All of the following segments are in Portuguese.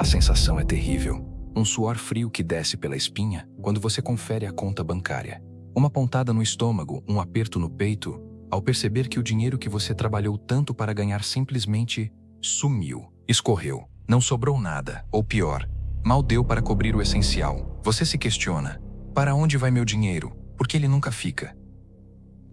A sensação é terrível. Um suor frio que desce pela espinha quando você confere a conta bancária. Uma pontada no estômago, um aperto no peito, ao perceber que o dinheiro que você trabalhou tanto para ganhar simplesmente sumiu, escorreu. Não sobrou nada, ou pior, mal deu para cobrir o essencial. Você se questiona: para onde vai meu dinheiro? Por que ele nunca fica?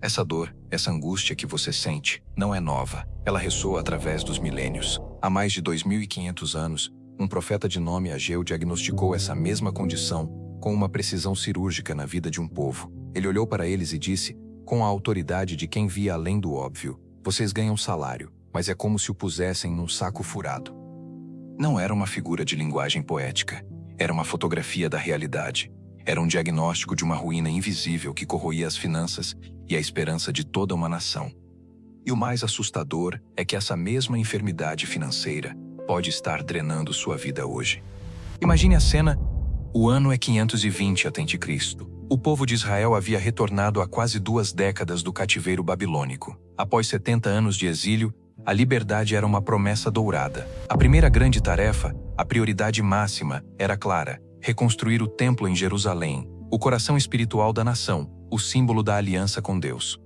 Essa dor, essa angústia que você sente, não é nova. Ela ressoa através dos milênios. Há mais de 2.500 anos, um profeta de nome Ageu diagnosticou essa mesma condição com uma precisão cirúrgica na vida de um povo. Ele olhou para eles e disse, com a autoridade de quem via além do óbvio: vocês ganham salário, mas é como se o pusessem num saco furado. Não era uma figura de linguagem poética. Era uma fotografia da realidade. Era um diagnóstico de uma ruína invisível que corroía as finanças e a esperança de toda uma nação. E o mais assustador é que essa mesma enfermidade financeira pode estar drenando sua vida hoje. Imagine a cena. O ano é 520 a.C. O povo de Israel havia retornado há quase 2 décadas do cativeiro babilônico. Após 70 anos de exílio, a liberdade era uma promessa dourada. A primeira grande tarefa, a prioridade máxima, era clara: reconstruir o templo em Jerusalém, o coração espiritual da nação, o símbolo da aliança com Deus.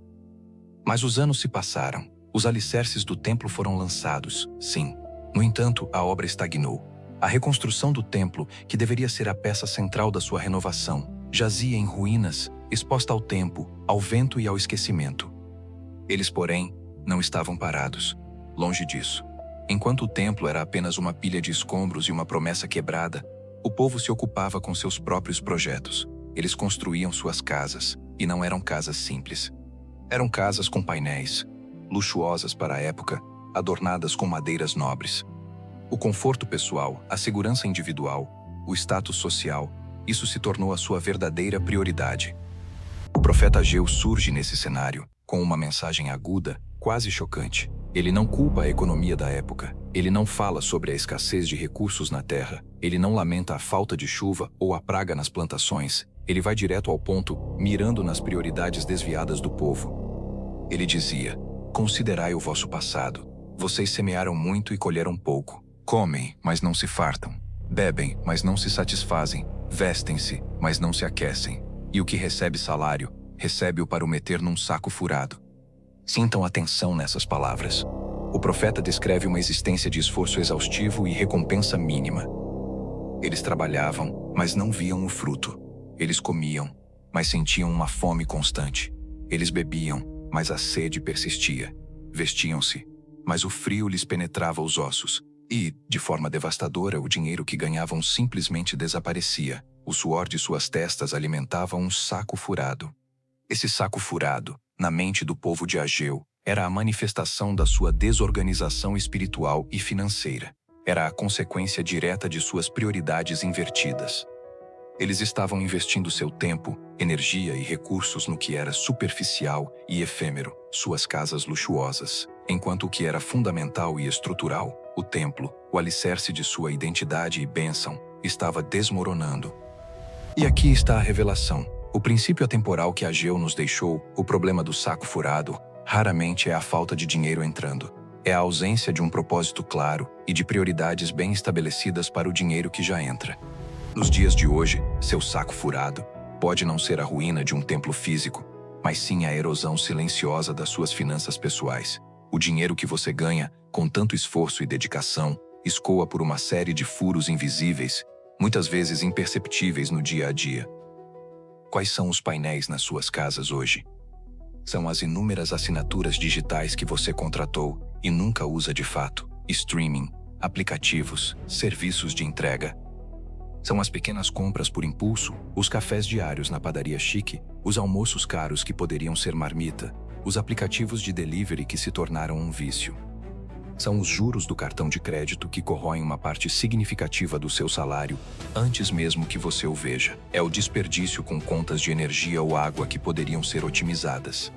Mas os anos se passaram. Os alicerces do templo foram lançados, sim. No entanto, a obra estagnou. A reconstrução do templo, que deveria ser a peça central da sua renovação, jazia em ruínas, exposta ao tempo, ao vento e ao esquecimento. Eles, porém, não estavam parados. Longe disso. Enquanto o templo era apenas uma pilha de escombros e uma promessa quebrada, o povo se ocupava com seus próprios projetos. Eles construíam suas casas, e não eram casas simples. Eram casas com painéis, luxuosas para a época, adornadas com madeiras nobres. O conforto pessoal, a segurança individual, o status social, isso se tornou a sua verdadeira prioridade. O profeta Ageu surge nesse cenário, com uma mensagem aguda, quase chocante. Ele não culpa a economia da época. Ele não fala sobre a escassez de recursos na terra. Ele não lamenta a falta de chuva ou a praga nas plantações. Ele vai direto ao ponto, mirando nas prioridades desviadas do povo. Ele dizia: considerai o vosso passado. Vocês semearam muito e colheram pouco. Comem, mas não se fartam. Bebem, mas não se satisfazem. Vestem-se, mas não se aquecem. E o que recebe salário, recebe-o para o meter num saco furado. Sintam atenção nessas palavras. O profeta descreve uma existência de esforço exaustivo e recompensa mínima. Eles trabalhavam, mas não viam o fruto. Eles comiam, mas sentiam uma fome constante. Eles bebiam, mas a sede persistia. Vestiam-se, mas o frio lhes penetrava os ossos. E, de forma devastadora, o dinheiro que ganhavam simplesmente desaparecia. O suor de suas testas alimentava um saco furado. Esse saco furado, na mente do povo de Ageu, era a manifestação da sua desorganização espiritual e financeira. Era a consequência direta de suas prioridades invertidas. Eles estavam investindo seu tempo, energia e recursos no que era superficial e efêmero, suas casas luxuosas, enquanto o que era fundamental e estrutural, o templo, o alicerce de sua identidade e bênção, estava desmoronando. E aqui está a revelação. O princípio atemporal que Ageu nos deixou, o problema do saco furado, raramente é a falta de dinheiro entrando. É a ausência de um propósito claro e de prioridades bem estabelecidas para o dinheiro que já entra. Nos dias de hoje, seu saco furado pode não ser a ruína de um templo físico, mas sim a erosão silenciosa das suas finanças pessoais. O dinheiro que você ganha, com tanto esforço e dedicação, escoa por uma série de furos invisíveis, muitas vezes imperceptíveis no dia a dia. Quais são os painéis nas suas casas hoje? São as inúmeras assinaturas digitais que você contratou e nunca usa de fato. Streaming, aplicativos, serviços de entrega. São as pequenas compras por impulso, os cafés diários na padaria chique, os almoços caros que poderiam ser marmita, os aplicativos de delivery que se tornaram um vício. São os juros do cartão de crédito que corroem uma parte significativa do seu salário antes mesmo que você o veja. É o desperdício com contas de energia ou água que poderiam ser otimizadas.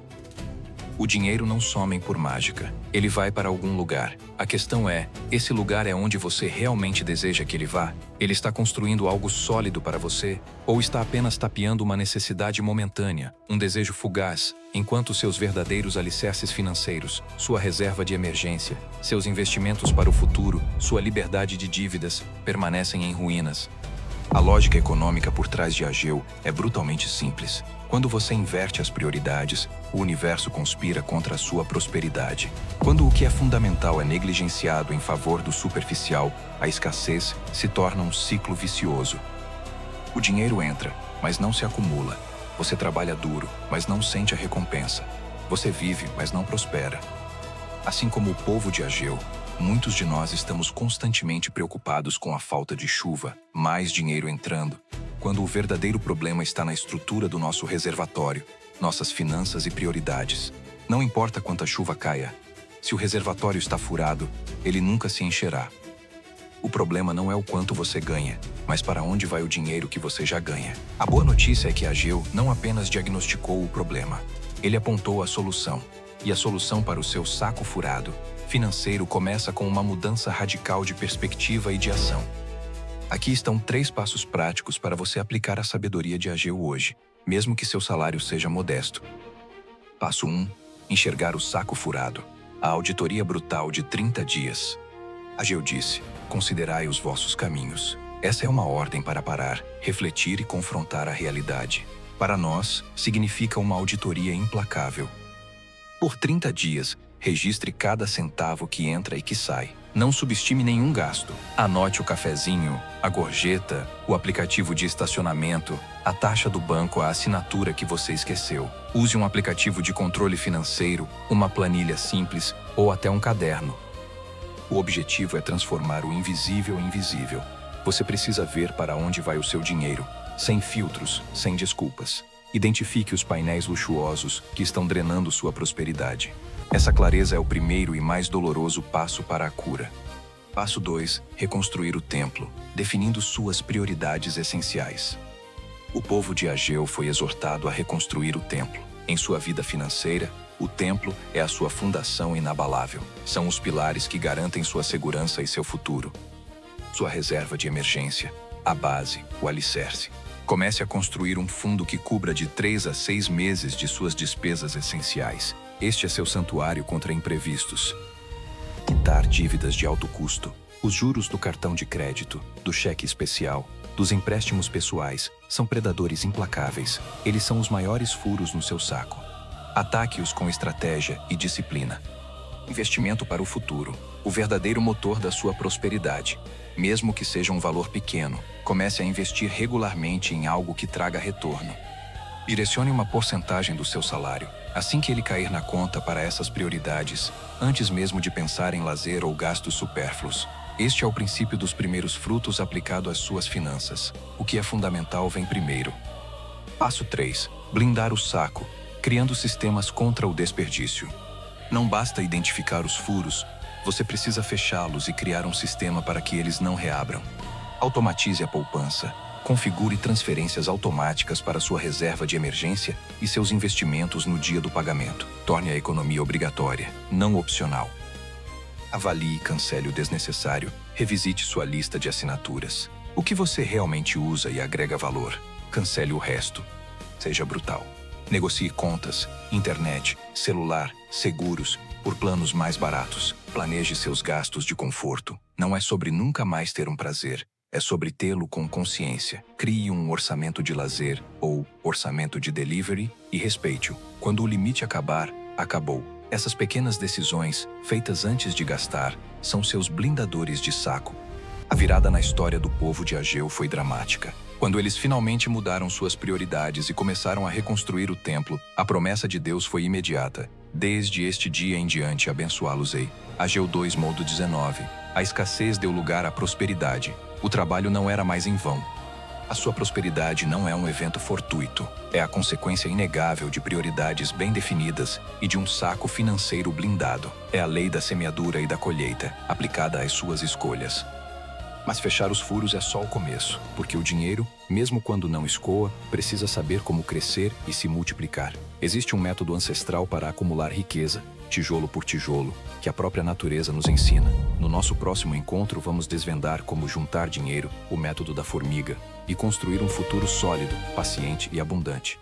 O dinheiro não some por mágica. Ele vai para algum lugar. A questão é, esse lugar é onde você realmente deseja que ele vá? Ele está construindo algo sólido para você? Ou está apenas tapeando uma necessidade momentânea, um desejo fugaz, enquanto seus verdadeiros alicerces financeiros, sua reserva de emergência, seus investimentos para o futuro, sua liberdade de dívidas, permanecem em ruínas? A lógica econômica por trás de Ageu é brutalmente simples. Quando você inverte as prioridades, o universo conspira contra a sua prosperidade. Quando o que é fundamental é negligenciado em favor do superficial, a escassez se torna um ciclo vicioso. O dinheiro entra, mas não se acumula. Você trabalha duro, mas não sente a recompensa. Você vive, mas não prospera. Assim como o povo de Ageu, muitos de nós estamos constantemente preocupados com a falta de chuva, mais dinheiro entrando, quando o verdadeiro problema está na estrutura do nosso reservatório, nossas finanças e prioridades. Não importa quanta chuva caia, se o reservatório está furado, ele nunca se encherá. O problema não é o quanto você ganha, mas para onde vai o dinheiro que você já ganha. A boa notícia é que Ageu não apenas diagnosticou o problema, ele apontou a solução. E a solução para o seu saco furado financeiro começa com uma mudança radical de perspectiva e de ação. Aqui estão 3 passos práticos para você aplicar a sabedoria de Ageu hoje, mesmo que seu salário seja modesto. Passo 1. Enxergar o saco furado. A auditoria brutal de 30 dias. Ageu disse: considerai os vossos caminhos. Essa é uma ordem para parar, refletir e confrontar a realidade. Para nós, significa uma auditoria implacável. Por 30 dias, registre cada centavo que entra e que sai. Não subestime nenhum gasto. Anote o cafezinho, a gorjeta, o aplicativo de estacionamento, a taxa do banco, a assinatura que você esqueceu. Use um aplicativo de controle financeiro, uma planilha simples ou até um caderno. O objetivo é transformar o invisível em visível. Você precisa ver para onde vai o seu dinheiro, sem filtros, sem desculpas. Identifique os painéis luxuosos que estão drenando sua prosperidade. Essa clareza é o primeiro e mais doloroso passo para a cura. Passo 2. Reconstruir o templo, definindo suas prioridades essenciais. O povo de Ageu foi exortado a reconstruir o templo. Em sua vida financeira, o templo é a sua fundação inabalável. São os pilares que garantem sua segurança e seu futuro. Sua reserva de emergência, a base, o alicerce. Comece a construir um fundo que cubra de 3 a 6 meses de suas despesas essenciais. Este é seu santuário contra imprevistos. Quitar dívidas de alto custo, os juros do cartão de crédito, do cheque especial, dos empréstimos pessoais, são predadores implacáveis. Eles são os maiores furos no seu saco. Ataque-os com estratégia e disciplina. Investimento para o futuro, o verdadeiro motor da sua prosperidade. Mesmo que seja um valor pequeno, comece a investir regularmente em algo que traga retorno. Direcione uma porcentagem do seu salário, assim que ele cair na conta, para essas prioridades, antes mesmo de pensar em lazer ou gastos supérfluos. Este é o princípio dos primeiros frutos aplicado às suas finanças. O que é fundamental vem primeiro. Passo 3. Blindar o saco, criando sistemas contra o desperdício. Não basta identificar os furos, você precisa fechá-los e criar um sistema para que eles não reabram. Automatize a poupança. Configure transferências automáticas para sua reserva de emergência e seus investimentos no dia do pagamento. Torne a economia obrigatória, não opcional. Avalie e cancele o desnecessário. Revisite sua lista de assinaturas. O que você realmente usa e agrega valor? Cancele o resto. Seja brutal. Negocie contas, internet, celular, seguros, por planos mais baratos. Planeje seus gastos de conforto. Não é sobre nunca mais ter um prazer. É sobre tê-lo com consciência. Crie um orçamento de lazer ou orçamento de delivery e respeite-o. Quando o limite acabar, acabou. Essas pequenas decisões, feitas antes de gastar, são seus blindadores de saco. A virada na história do povo de Ageu foi dramática. Quando eles finalmente mudaram suas prioridades e começaram a reconstruir o templo, a promessa de Deus foi imediata. Desde este dia em diante abençoá-los-ei. Ageu 2, modo 19. A escassez deu lugar à prosperidade. O trabalho não era mais em vão. A sua prosperidade não é um evento fortuito. É a consequência inegável de prioridades bem definidas e de um saco financeiro blindado. É a lei da semeadura e da colheita, aplicada às suas escolhas. Mas fechar os furos é só o começo, porque o dinheiro, mesmo quando não escoa, precisa saber como crescer e se multiplicar. Existe um método ancestral para acumular riqueza, tijolo por tijolo, que a própria natureza nos ensina. No nosso próximo encontro, vamos desvendar como juntar dinheiro, o método da formiga, e construir um futuro sólido, paciente e abundante.